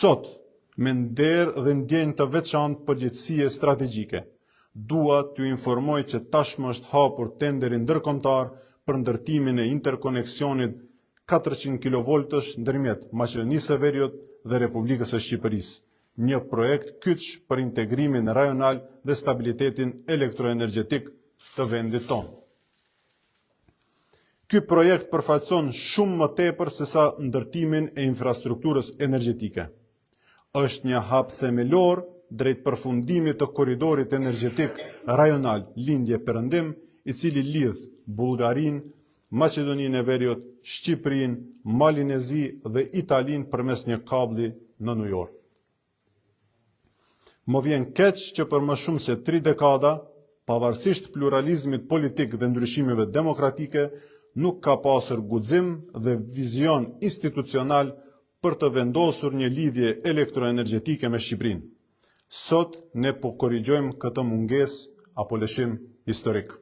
Sot, me nder dhe ndjenjë të veçantë përgjegjësie strategjike, dua t'ju informoj që tashmë është hapur tenderi ndërkombëtar për ndërtimin e interkoneksionit 400 kV ndërmjet Maqedonisë së Veriut dhe Republikës së Shqipërisë, një projekt kyç për integrimin rajonal dhe stabilitetin elektroenergjetik të vendit tonë. Ky projekt përfaqëson shumë më tepër se sa ndërtimin e infrastrukturës energjetike. Është një hap themelor drejt përfundimit të korridorit energjetik rajonal lindje-perëndim, i cili lidh Bullgarinë, Maqedoninë e Veriut, Shqipërinë, Malin e Zi dhe Italinë përmes një kablli në New York. Më vjen keq që për më shumë se 3 dekada, pavarësisht pluralizmit politik dhe ndryshimeve demokratike, nuk ka pasur guxim dhe vizion institucional për të vendosur një lidhje elektroenergjetike me Shqipërinë. Sot ne po korrigjojmë këtë mungesë apo lëshim historik.